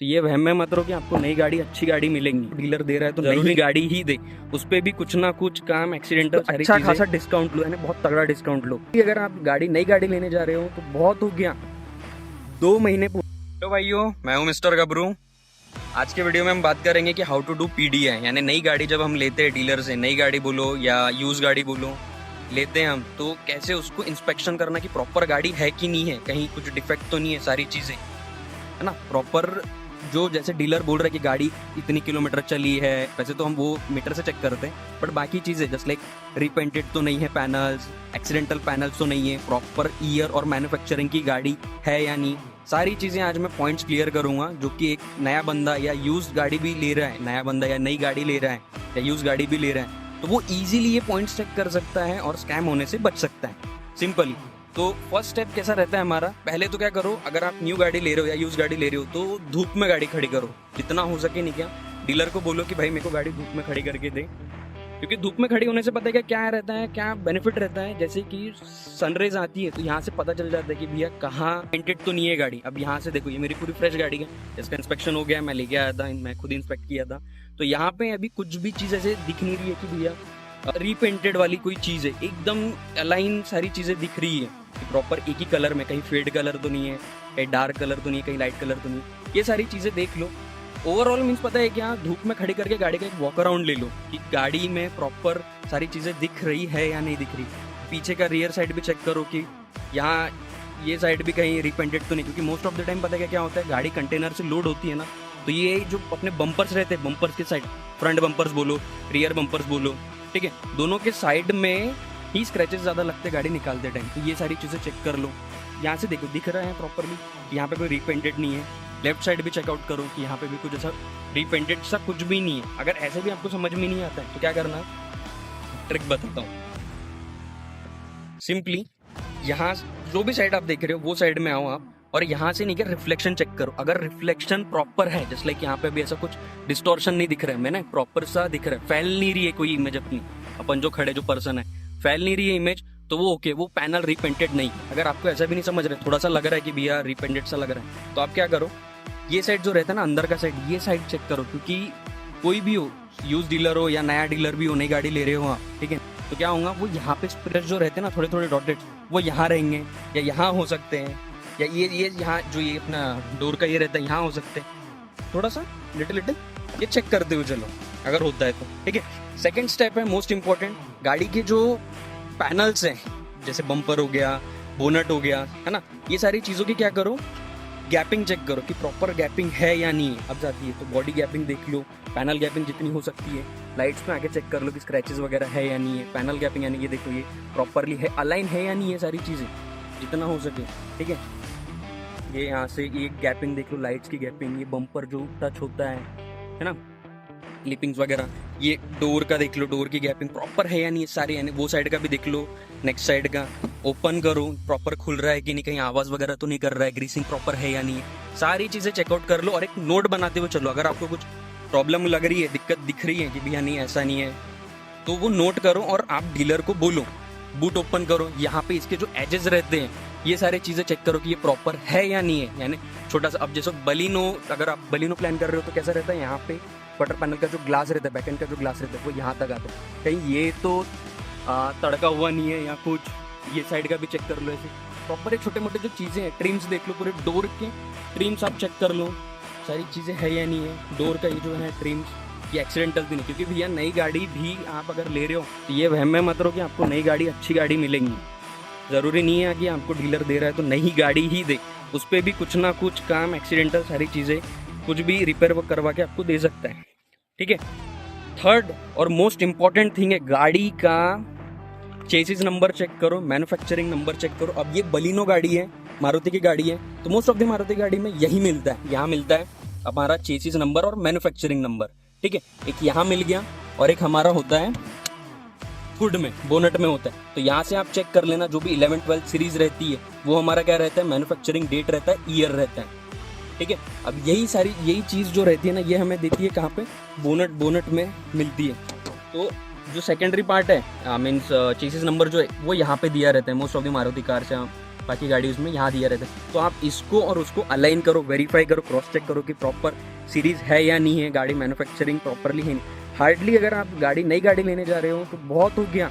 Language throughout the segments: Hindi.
तो ये वहम में मत रहो कि आपको नई गाड़ी अच्छी गाड़ी मिलेंगी, डीलर दे रहा है तो जरूरी गाड़ी ही दे, उस पे भी कुछ ना कुछ काम एक्सीडेंटल तो अच्छा खासा डिस्काउंट लो, यानी बहुत तगड़ा डिस्काउंट लो। अगर आप नई गाड़ी लेने जा रहे हो तो बहुत हो गया 2 महीने। तो भाइयों, मैं हूँ मिस्टर गबरू। आज के वीडियो में हम बात करेंगे कि हाउ टू डू पीडीआई, यानी नई गाड़ी जब हम लेते हैं डीलर से, नई गाड़ी बोलो या यूज गाड़ी बोलो, लेते हैं हम, तो कैसे उसको इंस्पेक्शन करना कि प्रॉपर गाड़ी है कि नहीं है, कहीं कुछ डिफेक्ट तो नहीं है, सारी चीज़ें है ना प्रॉपर। जो जैसे डीलर बोल रहा है कि गाड़ी इतनी किलोमीटर चली है, वैसे तो हम वो मीटर से चेक करते हैं, बट बाकी चीज़ें जस्ट लाइक रिपेंटेड तो नहीं है पैनल्स, एक्सीडेंटल पैनल्स तो नहीं है, प्रॉपर ईयर और मैन्युफैक्चरिंग की गाड़ी है या नहीं, सारी चीज़ें आज मैं पॉइंट्स क्लियर करूंगा। जो कि एक नया बंदा या यूज गाड़ी भी ले रहा है, नया बंदा या नई गाड़ी ले रहा है या यूज गाड़ी भी ले रहा है, तो वो इजीली ये पॉइंट्स चेक कर सकता है और स्कैम होने से बच सकता है सिंपली। तो फर्स्ट स्टेप कैसा रहता है हमारा, पहले तो क्या करो, अगर आप न्यू गाड़ी ले रहे हो या यूज गाड़ी ले रहे हो तो धूप में गाड़ी खड़ी करो, जितना हो सके। नहीं क्या डीलर को बोलो कि भाई मेरे को गाड़ी धूप में खड़ी करके दे, क्योंकि धूप में खड़ी होने से पता है क्या रहता है, क्या बेनिफिट रहता है। जैसे कि सनराइज आती है तो यहाँ से पता चल जाता है कि भैया कहाँ पेंटेड तो नहीं है गाड़ी। अब यहाँ से देखो, ये मेरी पूरी फ्रेश गाड़ी है, इसका इंस्पेक्शन हो गया, मैं लेके आया था, मैं खुद इंस्पेक्ट किया था, तो यहाँ पे अभी कुछ भी चीज़ ऐसे दिख नहीं रही है कि भैया रीपेंटेड वाली कोई चीज़ है, एकदम अलाइन सारी चीज़ें दिख रही है कि प्रॉपर एक ही कलर में, कहीं फेड कलर तो नहीं है, कहीं डार्क कलर तो नहीं है, कहीं लाइट कलर तो नहीं है, ये सारी चीज़ें देख लो। ओवरऑल मीन्स पता है क्या, धूप में खड़ी करके गाड़ी का एक वॉक अराउंड ले लो कि गाड़ी में प्रॉपर सारी चीज़ें दिख रही है या नहीं दिख रही। पीछे का रियर साइड भी चेक करो कि यहाँ ये साइड भी कहीं रिपेंटेड तो नहीं, क्योंकि मोस्ट ऑफ द टाइम पता है क्या होता है, गाड़ी कंटेनर से लोड होती है ना, तो ये जो अपने बम्पर्स रहते हैं, बम्पर्स के साइड, फ्रंट बम्पर्स बोलो, रियर बम्पर्स बोलो, ठीक है, दोनों के साइड में ही स्क्रैचेस ज़्यादा लगते गाड़ी निकालते टाइम, तो ये सारी चीज़ें चेक कर लो। यहाँ से देखो दिख रहा है प्रॉपरली, यहाँ पे कोई रिपेंटेड नहीं है। लेफ्ट साइड भी चेकआउट करो कि यहाँ पे भी कुछ ऐसा रिपेंटेड सा कुछ भी नहीं है। अगर ऐसे भी आपको समझ में नहीं आता है तो क्या करना है, ट्रिक बताता हूँ। सिंपली यहाँ जो भी साइड आप देख रहे हो वो साइड में आओ आप, और यहाँ से नीचे रिफ्लेक्शन चेक करो। अगर रिफ्लेक्शन प्रॉपर है, जस्ट लाइक यहाँ पे भी ऐसा कुछ डिस्टॉर्शन नहीं दिख रहा है, मैंने प्रॉपर सा दिख रहा है, फैल नहीं रही है कोई इमेज अपनी, अपन जो खड़े जो पर्सन है फैल नहीं रही है इमेज, तो वो ओके, वो पैनल रिपेंटेड नहीं। अगर आपको ऐसा भी नहीं समझ रहे, थोड़ा सा लग रहा है कि भैया रिपेंटेड सा लग रहा है, तो आप क्या करो, ये साइड जो रहता है ना अंदर का साइड, ये साइड चेक करो, क्योंकि कोई भी हो, यूज डीलर हो या नया डीलर भी हो, नई गाड़ी ले रहे हो आप, ठीक है, तो क्या होगा, वो यहाँ पे स्प्रेड जो रहते हैं ना, थोड़े थोड़े डॉटेड, वो यहाँ रहेंगे या यहाँ हो सकते हैं, या ये यहाँ जो ये अपना डोर का ये रहता है यहाँ हो सकते हैं, थोड़ा सा लिटिल ये चेक करते हुए चलो अगर होता है तो, ठीक है। सेकेंड स्टेप है मोस्ट इंपॉर्टेंट, गाड़ी के जो पैनल्स हैं, जैसे बम्पर हो गया, बोनट हो गया, है ना, ये सारी चीज़ों की क्या करो, गैपिंग चेक करो कि प्रॉपर गैपिंग है या नहीं है। अब जाती है तो बॉडी गैपिंग देख लो, पैनल गैपिंग जितनी हो सकती है, लाइट्स में आके चेक कर लो कि स्क्रैचेस वगैरह है या नहीं है, पैनल गैपिंग यानी ये देखो ये प्रॉपरली है, अलाइन है या नहीं है, सारी चीज़ें जितना हो सके, ठीक है। ये यहाँ से ये गैपिंग देख लो, लाइट्स की गैपिंग, ये बम्पर जो टच होता है ना, क्लिपिंग्स वगैरह, ये डोर का देख लो, डोर की गैपिंग प्रॉपर है या नहीं है सारी, यानी वो साइड का भी देख लो, नेक्स्ट साइड का ओपन करो, प्रॉपर खुल रहा है कि नहीं, कहीं आवाज़ वगैरह तो नहीं कर रहा है, ग्रीसिंग प्रॉपर है या नहीं है, सारी चीज़ें चेकआउट कर लो और एक नोट बनाते हुए चलो। अगर आपको कुछ प्रॉब्लम लग रही है, दिक्कत दिख रही है कि भैया नहीं ऐसा नहीं है, तो वो नोट करो और आप डीलर को बोलो, बूट ओपन करो, यहाँ पे इसके जो एजेस रहते हैं ये सारी चीज़ें चेक करो कि ये प्रॉपर है या नहीं है। यानी छोटा सा, अब जैसे बलिनो, अगर आप बलिनो प्लान कर रहे हो तो कैसा रहता है, यहाँ पे क्वार्टर पैनल का जो ग्लास रहता है, बैक एंड का जो ग्लास रहता है वो यहाँ तक आता है, कहीं ये तो तड़का हुआ नहीं है या कुछ, ये साइड का भी चेक कर लो। ऐसे प्रॉपर एक छोटे मोटे जो चीज़ें हैं, ट्रिम्स देख लो, पूरे डोर के ट्रिम्स आप चेक कर लो, सारी चीज़ें है या नहीं है, डोर का ये जो है ट्रिम्स, ये एक्सीडेंटल भी नहीं, क्योंकि भैया नई गाड़ी भी आप अगर ले रहे हो तो ये वहम में मत रहो कि आपको नई गाड़ी अच्छी गाड़ी मिलेंगी। ज़रूरी नहीं है कि आपको डीलर दे रहा है तो नई गाड़ी ही दे, उस पर भी कुछ ना कुछ काम एक्सीडेंटल सारी चीज़ें कुछ भी रिपेयर करवा के आपको दे सकता है, ठीक है। थर्ड और मोस्ट इंपॉर्टेंट थिंग है, गाड़ी का चेसिस नंबर चेक करो, मैन्युफैक्चरिंग नंबर चेक करो। अब ये बलिनो गाड़ी है, मारुति की गाड़ी है, तो मोस्ट ऑफ द मारुति गाड़ी में यही मिलता है, यहाँ मिलता है हमारा चेसिस नंबर और मैन्युफैक्चरिंग नंबर, ठीक है। एक यहाँ मिल गया और एक हमारा होता है हुड में, बोनट में होता है, तो यहाँ से आप चेक कर लेना। जो भी 11-12 सीरीज रहती है वो हमारा क्या रहता है, मैन्युफैक्चरिंग डेट रहता है, ईयर रहता है, ठीक है। अब यही चीज़ जो रहती है ना, ये हमें देती है कहाँ पे, बोनट में मिलती है। तो जो सेकेंडरी पार्ट है मीन्स चेसिस नंबर जो है वो यहाँ पे दिया रहता है most of the Maruti car से, बाकी गाड़ी उसमें यहाँ दिया रहता है। तो आप इसको और उसको अलाइन करो, वेरीफाई करो, क्रॉस चेक करो कि प्रॉपर सीरीज है या नहीं है, गाड़ी मैन्युफैक्चरिंग प्रॉपरली है नहीं। हार्डली अगर आप गाड़ी नई गाड़ी लेने जा रहे हो तो बहुत हो गया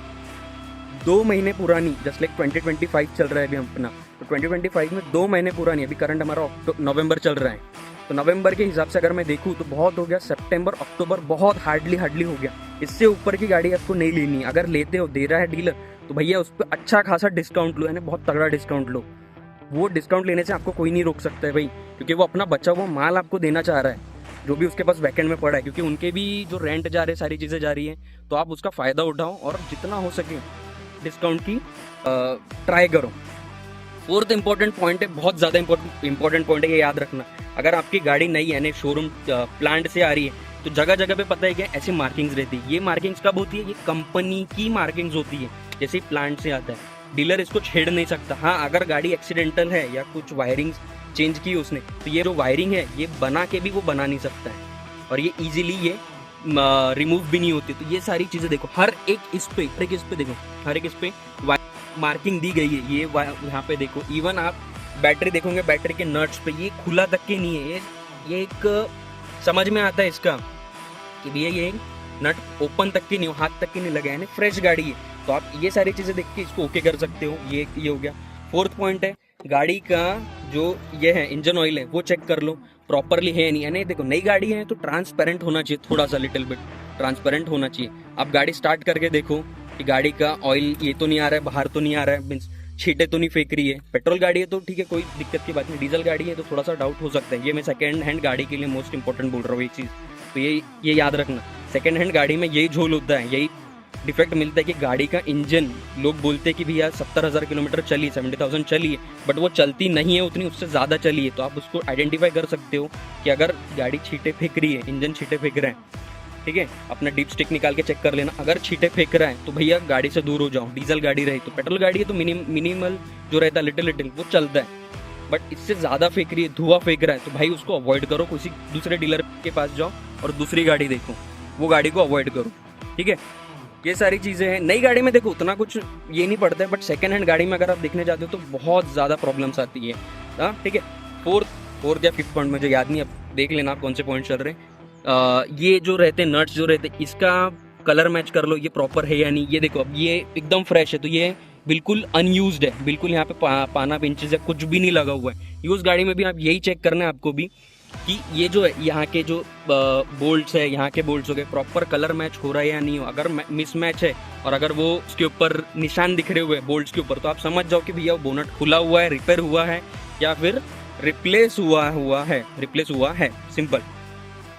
2 महीने पुरानी, जस्ट लाइक 2025 चल रहा है अभी अपना, तो 2025 में 2 महीने पुरानी, अभी करंट हमारा नवंबर चल रहा है, तो नवंबर के हिसाब से अगर मैं देखूँ तो बहुत हो गया। सितंबर अक्टूबर बहुत हार्डली हो गया। इससे ऊपर की गाड़ी आपको नहीं लेनी। अगर लेते हो, दे रहा है डीलर, तो भैया उस पर अच्छा खासा डिस्काउंट लो, यानी बहुत तगड़ा डिस्काउंट लो। वो डिस्काउंट लेने से आपको कोई नहीं रोक सकता है भाई, क्योंकि वो अपना बचा हुआ माल आपको देना चाह रहा है, जो भी उसके पास वैकेंड में पड़ा है, क्योंकि उनके भी जो रेंट जा रहे हैं, सारी चीज़ें जा रही हैं। तो आप उसका फ़ायदा उठाओ और जितना हो सके डिस्काउंट की ट्राई करो। फोर्थ इंपॉर्टेंट पॉइंट है, बहुत ज़्यादा इंपॉर्टेंट पॉइंट है, ये याद रखना। अगर आपकी गाड़ी नई यानी शोरूम प्लांट से आ रही है तो जगह जगह पे पता है क्या ऐसी मार्किंग्स रहती है। ये मार्किंग्स कब होती है? ये कंपनी की मार्किंग्स होती है, जैसे प्लांट से आता है। डीलर इसको छेड़ नहीं सकता। हाँ, अगर गाड़ी एक्सीडेंटल है या कुछ वायरिंग चेंज की उसने, तो ये जो वायरिंग है ये बना के भी वो बना नहीं सकता है, और ये इजीली ये रिमूव भी नहीं होती। तो ये सारी चीज़ें देखो, हर एक इस पे देखो, हर एक इस पे मार्किंग दी गई है। ये यहाँ पे देखो, इवन आप बैटरी देखोगे, बैटरी के नट्स पे ये खुला तक के नहीं है। ये एक समझ में आता है इसका कि भैया ये नट ओपन तक की नहीं हो, हाथ तक की नहीं लगा है, फ्रेश गाड़ी है। तो आप ये सारी चीज़ें देख के इसको ओके कर सकते हो। ये हो गया। फोर्थ पॉइंट है, गाड़ी का जो ये है इंजन ऑयल है वो चेक कर लो प्रॉपरली है नहीं। यानी देखो, नई गाड़ी है तो ट्रांसपेरेंट होना चाहिए, थोड़ा सा लिटिल बिट ट्रांसपेरेंट होना चाहिए। आप गाड़ी स्टार्ट करके देखो कि गाड़ी का ऑयल ये तो नहीं आ रहा है, बाहर तो नहीं आ रहा है, मीन्स छींटे तो नहीं फेंक रही है। पेट्रोल गाड़ी है तो ठीक है, कोई दिक्कत की बात नहीं। डीजल गाड़ी है तो थोड़ा सा डाउट हो सकता है। ये मैं सेकेंड हैंड गाड़ी के लिए मोस्ट इंपॉर्टेंट बोल रहा हूँ ये चीज़, तो ये याद रखना। सेकेंड हैंड गाड़ी में यही झोल होता है, यही डिफेक्ट मिलता है कि गाड़ी का इंजन, लोग बोलते हैं कि भैया 70,000 किलोमीटर चली, 70,000 चली है, बट वो चलती नहीं है उतनी, उससे ज़्यादा चली है। तो आप उसको आइडेंटिफाई कर सकते हो कि अगर गाड़ी छींटे फेंक रही है, इंजन छींटे फेंक रहा है, ठीक है, अपना डीप स्टिक निकाल के चेक कर लेना। अगर छींटे फेंक रहा है तो भैया गाड़ी से दूर हो जाओ। डीजल गाड़ी रही तो, पेट्रोल गाड़ी है तो मिनिमल जो रहता है लिटिल वो चलता है, बट इससे ज़्यादा फेंक रही है, धुआं फेंक रहा है, तो भाई उसको अवॉइड करो। किसी दूसरे डीलर के पास जाओ और दूसरी गाड़ी देखो, वो गाड़ी को अवॉइड करो, ठीक है। ये सारी चीज़ें हैं। नई गाड़ी में देखो उतना कुछ ये नहीं पड़ता है, बट सेकेंड हैंड गाड़ी में अगर आप देखने जाते हो तो बहुत ज़्यादा प्रॉब्लम्स आती है। हाँ, ठीक है। फोर्थ या फिफ्थ पॉइंट मुझे याद नहीं, अब देख लेना आप कौन से पॉइंट चल रहे हैं। ये जो रहते हैं नट्स जो रहते हैं, इसका कलर मैच कर लो, ये प्रॉपर है या नहीं। ये देखो, अब ये एकदम फ्रेश है तो ये बिल्कुल अनयूज्ड है, बिल्कुल यहाँ पे पाना पिंचेस या कुछ भी नहीं लगा हुआ है। यूज गाड़ी में भी आप यही चेक करना है आपको भी कि ये जो है यहाँ के जो बोल्ट्स है, यहाँ के बोल्ट्स हो गए, प्रॉपर कलर मैच हो रहा है या नहीं हो। अगर मिसमैच है और अगर वो उसके ऊपर निशान दिख रहे हुए बोल्ट्स के ऊपर, तो आप समझ जाओ कि भैया वो बोनट खुला हुआ है, रिपेयर हुआ है या फिर रिप्लेस हुआ है। सिंपल।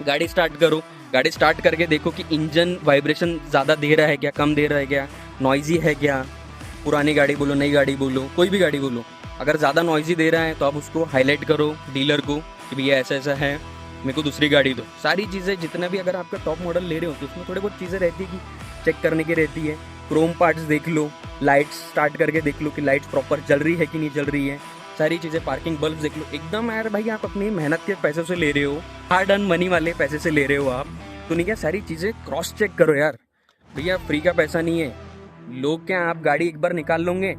गाड़ी स्टार्ट करो, गाड़ी स्टार्ट करके देखो कि इंजन वाइब्रेशन ज़्यादा दे रहा है क्या, कम दे रहा है क्या, नॉइजी है क्या। पुरानी गाड़ी बोलो, नई गाड़ी बोलो, कोई भी गाड़ी बोलो, अगर ज़्यादा नॉइजी दे रहा है तो आप उसको हाईलाइट करो डीलर को कि भैया ऐसा है, मेरे को दूसरी गाड़ी दो। सारी चीज़ें जितना भी, अगर आपका टॉप मॉडल ले रहे हो तो उसमें थोड़ी बहुत चीज़ें रहती है कि चेक करने की रहती है। क्रोम पार्ट्स देख लो, लाइट्स स्टार्ट करके देख लो कि लाइट्स प्रॉपर जल रही है कि नहीं जल रही है, सारी चीज़ें। पार्किंग बल्ब देख लो। एकदम यार भाई, आप अपनी मेहनत के पैसों से ले रहे हो, हार्ड अर्न मनी वाले पैसे से ले रहे हो आप, तो नहीं क्या, सारी चीज़ें क्रॉस चेक करो यार। भैया फ्री का पैसा नहीं है। लोग क्या, आप गाड़ी एक बार निकाल लोगे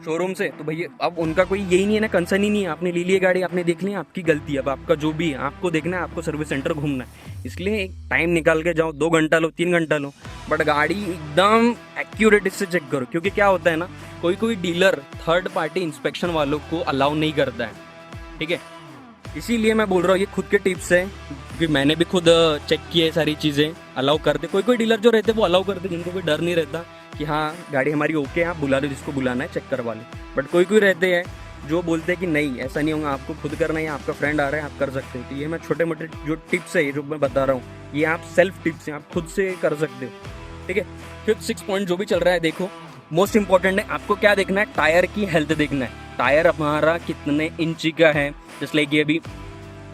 शोरूम से तो भैया अब उनका कोई यही नहीं है ना, कंसर्न ही नहीं है। आपने ले ली गाड़ी, आपने देख ली, आपकी गलती है। अब आपका जो भी है आपको देखना है, आपको सर्विस सेंटर घूमना है, इसलिए एक टाइम निकाल के जाओ, 2 घंटा लो, 3 घंटा लो, बट गाड़ी एकदम एक्यूरेट से चेक करो। क्योंकि क्या होता है ना, कोई डीलर थर्ड पार्टी इंस्पेक्शन वालों को अलाउ नहीं करता है, ठीक है। इसीलिए मैं बोल रहा हूँ, ये खुद के टिप्स है, क्योंकि मैंने भी खुद चेक किए सारी चीज़ें। अलाउ करते, कोई डीलर जो रहते हैं वो अलाउ करते, जिनको कोई डर नहीं रहता कि हाँ गाड़ी हमारी ओके है, आप बुला लो जिसको बुलाना है, चेक करवा लो। बट कोई रहते हैं जो बोलते हैं कि नहीं ऐसा नहीं होगा, आपको खुद करना है, आपका फ्रेंड आ रहा है आप कर सकते हो। तो ये मैं छोटे मोटे जो टिप्स है, ये जो मैं बता रहा हूँ, ये आप सेल्फ टिप्स हैं, आप खुद से कर सकते हो, ठीक है। फिफ्थ 6 पॉइंट जो भी चल रहा है, देखो मोस्ट इंपॉर्टेंट है, आपको क्या देखना है, टायर की हेल्थ देखना है। टायर हमारा कितने इंची का है, जैसे लाइक ये अभी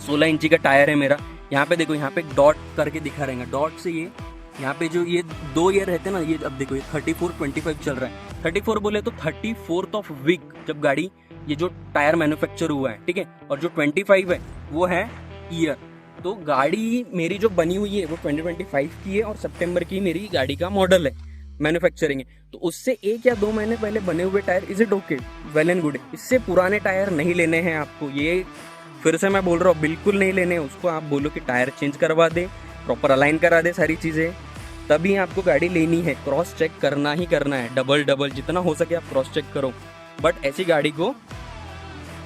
16 इंची का टायर है मेरा। यहाँ पे देखो, यहाँ पे डॉट करके दिखा रहेगा, डॉट से ये यहाँ पे जो ये 2 ईयर रहते हैं ना, ये अब देखो ये 34-25 चल रहा है। 34 बोले तो 34th ऑफ वीक जब गाड़ी ये जो टायर मैन्युफैक्चर हुआ है, ठीक है। और जो 25 है वो है ईयर। तो गाड़ी मेरी जो बनी हुई है वो 2025 की है और सितंबर की मेरी गाड़ी का मॉडल है। मैन्युफैक्चरिंग है, तो उससे 1 या 2 महीने पहले बने हुए tyre is it okay, well and good. इससे पुराने टायर नहीं लेने हैं आपको, ये फिर से मैं बोल रहा हूँ, बिल्कुल नहीं लेने हैं। उसको आप बोलो कि टायर चेंज करवा दे, प्रॉपर अलाइन करा दे सारी चीज़ें, तभी आपको गाड़ी लेनी है। क्रॉस चेक करना ही करना है, डबल जितना हो सके आप क्रॉस चेक करो, बट ऐसी गाड़ी को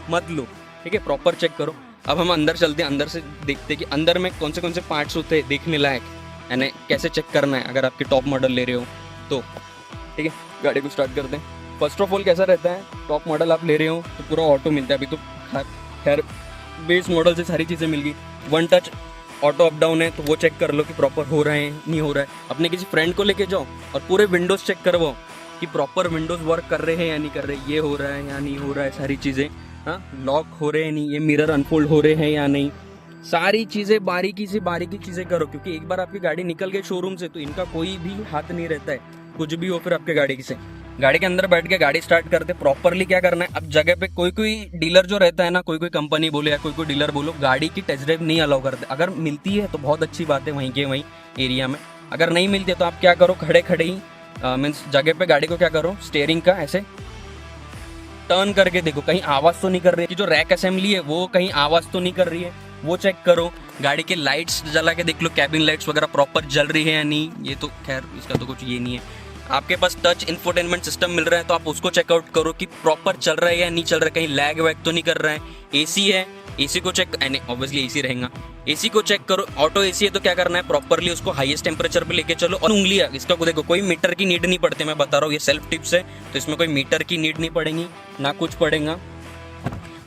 मत लो, ठीक है, प्रॉपर चेक करो। अब हम अंदर चलते हैं, अंदर से देखते हैं कि अंदर में कौन से पार्ट्स होते हैं देखने लायक, यानी कैसे चेक करना है अगर आपके टॉप मॉडल ले रहे हो तो, ठीक है। गाड़ी को स्टार्ट करते हैं। फर्स्ट ऑफ ऑल कैसा रहता है, टॉप मॉडल आप ले रहे हो तो पूरा ऑटो मिलता है। अभी तो खैर बेस मॉडल से सारी चीज़ें मिल गई। 1 टच ऑटो अप डाउन है तो वो चेक कर लो कि प्रॉपर हो रहा है नहीं हो रहा है। अपने किसी फ्रेंड को लेके जाओ और पूरे विंडोज़ चेक करवाओ कि प्रॉपर विंडोज़ वर्क कर रहे हैं या नहीं कर रहे, ये हो रहा है या नहीं हो रहा है, सारी चीज़ें, हाँ, लॉक हो रहे हैं नहीं, ये मिरर अनफोल्ड हो रहे हैं या नहीं, सारी चीज़ें बारीकी से बारीकी चीज़ें करो। क्योंकि एक बार आपकी गाड़ी निकल गई शोरूम से तो इनका कोई भी हाथ नहीं रहता है, कुछ भी हो फिर आपके गाड़ी से। गाड़ी के अंदर बैठ के गाड़ी स्टार्ट करते प्रॉपरली क्या करना है। अब जगह पे कोई डीलर जो रहता है ना, कोई कंपनी बोले या कोई डीलर बोलो, गाड़ी की टेस्ट ड्राइव नहीं अलाउ करते। अगर मिलती है तो बहुत अच्छी बात है वहीं के वहीं एरिया में, अगर नहीं मिलती है तो आप क्या करो, खड़े ही मीन्स जगह पे गाड़ी को क्या करो, स्टीयरिंग का ऐसे टर्न करके देखो कहीं आवाज़ तो नहीं कर रही है, कि जो रैक असेंबली है वो कहीं आवाज़ तो नहीं कर रही है, वो चेक करो। गाड़ी के लाइट्स जला के देख लो, कैबिन लाइट्स वगैरह प्रॉपर जल रही है या नहीं। ये तो खैर इसका तो कुछ ये नहीं है। आपके पास टच इंफोटेनमेंट सिस्टम मिल रहा है तो आप उसको चेकआउट करो कि प्रॉपर चल रहा है या नहीं चल रहा है, कहीं लैग वैग तो नहीं कर रहा है। एसी है, एसी को चेक, ऑब्वियसली एसी रहेगा, एसी को चेक करो। ऑटो एसी है तो क्या करना है, प्रॉपरली उसको हाईएस्ट टेम्परेचर पे लेके चलो। और उंगलियां, इसका को देखो, कोई मीटर की नीड नहीं पड़ती, मैं बता रहा हूँ, ये सेल्फ टिप्स है तो इसमें कोई मीटर की नीड नहीं पड़ेगी ना कुछ पड़ेगा।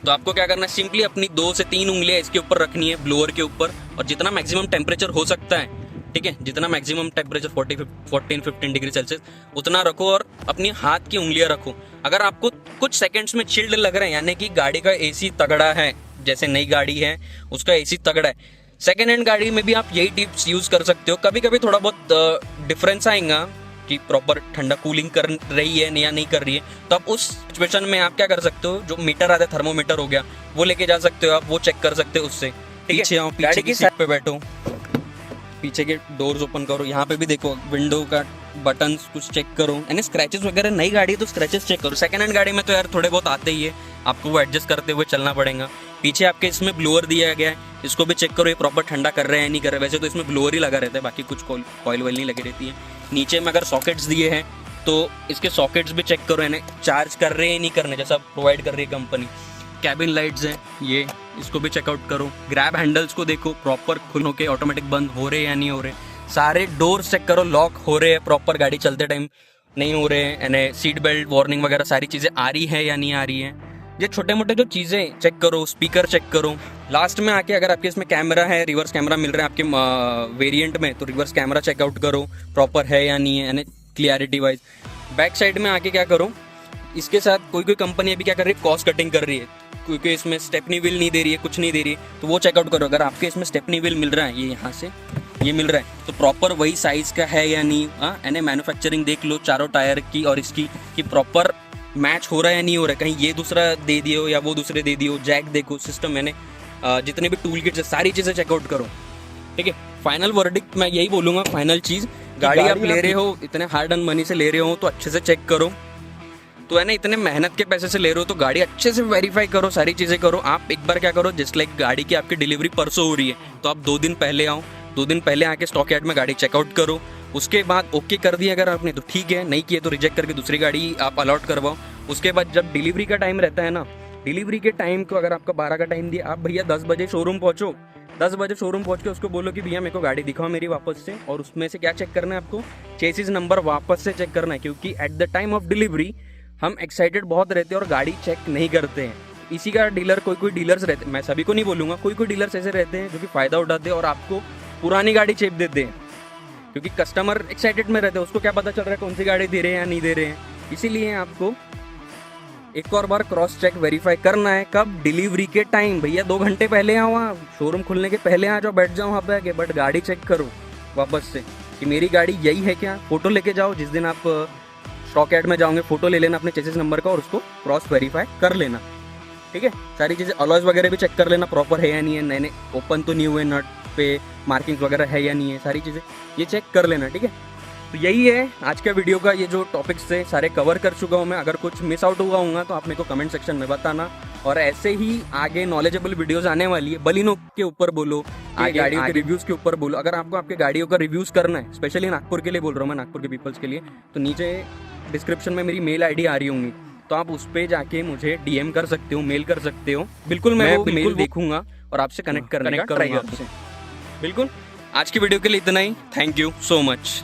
तो आपको क्या करना है, सिंपली अपनी 2 से 3 उंगलियां इसके ऊपर रखनी है, ब्लोअर के ऊपर, और जितना मैक्सिमम टेम्परेचर हो सकता है, ठीक है, जितना मैक्सिमम टेम्परेचर 14-15 डिग्री सेल्सियस उतना रखो, और अपनी हाथ की उंगलियां रखो। अगर आपको कुछ सेकंड्स में चिल्ड लग रहे हैं, यानी कि गाड़ी का एसी तगड़ा है, जैसे नई गाड़ी है उसका एसी तगड़ा है, सेकेंड हैंड गाड़ी में भी आप यही टिप्स यूज कर सकते हो। कभी कभी थोड़ा बहुत डिफरेंस आएगा कि प्रॉपर ठंडा कूलिंग कर रही है या नहीं कर रही है, तो आप उस सिचुएशन में आप क्या कर सकते हो, जो मीटर आता है, थर्मोमीटर हो गया, वो लेके जा सकते हो आप, वो चेक कर सकते हो उससे, ठीक है। गाड़ी की सीट पे बैठो, पीछे के डोर्स ओपन करो, यहाँ पे भी देखो विंडो का बटन्स कुछ चेक करो, यानी स्क्रैचेस वगैरह, नई गाड़ी है तो स्क्रैचेस चेक करो। सेकंड हैंड गाड़ी में तो यार थोड़े बहुत आते ही है, आपको वो एडजस्ट करते हुए चलना पड़ेगा। पीछे आपके इसमें ब्लोअर दिया गया है, इसको भी चेक करो ये प्रॉपर ठंडा कर रहे हैं नहीं कर रहे। वैसे तो इसमें ब्लोअर ही लगा रहता है, बाकी कुछ कॉइल वॉइल नहीं लगी रहती है। नीचे में अगर सॉकेट्स दिए हैं तो इसके सॉकेट्स भी चेक करो, यानी चार्ज कर रहे हैं नहीं करने, जैसा प्रोवाइड कर रही है कंपनी। कैबिन लाइट्स हैं ये, इसको भी चेकआउट करो। ग्रैब हैंडल्स को देखो प्रॉपर खुल होके ऑटोमेटिक बंद हो रहे हैं या नहीं हो रहे। सारे डोर्स चेक करो, लॉक हो रहे हैं प्रॉपर गाड़ी चलते टाइम, नहीं हो रहे हैं, यानी सीट बेल्ट वार्निंग वगैरह सारी चीज़ें आ रही है या नहीं आ रही है। ये छोटे मोटे जो चीज़ें चेक करो, स्पीकर चेक करो। लास्ट में आके अगर आपके इसमें कैमरा है, रिवर्स कैमरा मिल रहा है आपके वेरिएंट में, तो रिवर्स कैमरा चेकआउट करो प्रॉपर है या नहीं है, यानी क्लियरिटी वाइज। बैक साइड में आके क्या करो, इसके साथ कोई कंपनी अभी क्या कर रही है, कॉस्ट कटिंग कर रही है, क्योंकि इसमें स्टेपनी व्हील नहीं दे रही है, कुछ नहीं दे रही है, तो वो चेकआउट करो। अगर आपके इसमें स्टेपनी व्हील मिल रहा है, ये यहाँ से ये मिल रहा है, तो प्रॉपर वही साइज़ का है या नहीं, यानी मैन्युफैक्चरिंग देख लो चारों टायर की और इसकी, कि प्रॉपर मैच हो रहा है या नहीं हो रहा है, कहीं ये दूसरा दे दियो या वो दूसरे दे दियो। जैक देखो, सिस्टम, मैंने जितने भी टूल किट्स है सारी चीज़ें चेकआउट करो, ठीक है। फाइनल वर्डिक्ट मैं यही बोलूँगा, फाइनल चीज़, गाड़ी आप ले रहे हो, इतने हार्ड अर्न मनी से ले रहे हो तो अच्छे से चेक करो, तो है ना, इतने मेहनत के पैसे से ले रहे हो तो गाड़ी अच्छे से वेरीफाई करो, सारी चीज़ें करो। आप एक बार क्या करो, जस्ट लाइक गाड़ी की आपकी डिलीवरी परसों हो रही है तो आप 2 दिन पहले आओ, 2 दिन पहले आके स्टॉक यार्ड में गाड़ी चेकआउट करो। उसके बाद ओके कर दिया अगर आपने तो ठीक है, नहीं किए तो रिजेक्ट करके दूसरी गाड़ी आप अलॉट करवाओ। उसके बाद जब डिलीवरी का टाइम रहता है ना, डिलीवरी के टाइम को अगर आपका 12 का टाइम दिया, आप भैया 10 बजे शोरूम पहुँचो। 10 बजे शोरूम पहुँच के उसको बोलो कि भैया मेरे को गाड़ी दिखाओ मेरी वापस से, और उसमें से क्या चेक करना है आपको, चेसिस नंबर वापस से चेक करना है, क्योंकि at the time of delivery हम एक्साइटेड बहुत रहते हैं और गाड़ी चेक नहीं करते हैं। इसी का डीलर, कोई डीलर्स रहते हैं, मैं सभी को नहीं बोलूँगा, कोई डीलर्स ऐसे रहते हैं जो कि फ़ायदा उठाते हैं और आपको पुरानी गाड़ी चेप देते हैं, क्योंकि कस्टमर एक्साइटेड में रहते हैं, उसको क्या पता चल रहा है कौन सी गाड़ी दे रहे हैं या नहीं दे रहे हैं। इसीलिए आपको एक और बार क्रॉस चेक वेरीफाई करना है, कब, डिलीवरी के टाइम। भैया 2 घंटे पहले आओ, वहाँ शोरूम खुलने के पहले आ जाओ, बैठ जाओ वहाँ पे आके, बट गाड़ी चेक करो वापस से कि मेरी गाड़ी यही है क्या। फ़ोटो लेके जाओ, जिस दिन आप स्टॉक यार्ड में जाओगे फ़ोटो ले लेना अपने चेसिस नंबर का और उसको क्रॉस वेरीफाई कर लेना, ठीक है। सारी चीज़ें, अलॉयज वगैरह भी चेक कर लेना प्रॉपर है या नहीं है, नए ओपन तो नहीं हुए, नट पे मार्किंग्स वगैरह है या नहीं है, सारी चीज़ें ये चेक कर लेना, ठीक है। तो यही है आज का वीडियो का, ये जो टॉपिक्स थे सारे कवर कर चुका हूँ मैं। अगर कुछ मिस आउट हुआ होगा तो आप मेरे को कमेंट सेक्शन में बताना। और ऐसे ही आगे नॉलेजेबल वीडियोस आने वाली है। बलिनो के ऊपर बोलो, आगे गाड़ियों के रिव्यूज के ऊपर बोलो। अगर आपको आपके गाड़ियों का रिव्यूज करना है, स्पेशली नागपुर के लिए बोल रहा हूँ मैं, नागपुर के पीपल्स के लिए, तो नीचे डिस्क्रिप्शन में मेरी मेल आईडी आ रही होंगी, तो आप उस पर जाके मुझे डीएम कर सकते हो, मेल कर सकते हो। बिल्कुल मैं वो मेल देखूंगा और आपसे कनेक्ट करने का ट्राई करूंगा। बिल्कुल। आज की वीडियो के लिए इतना ही। Thank you so much.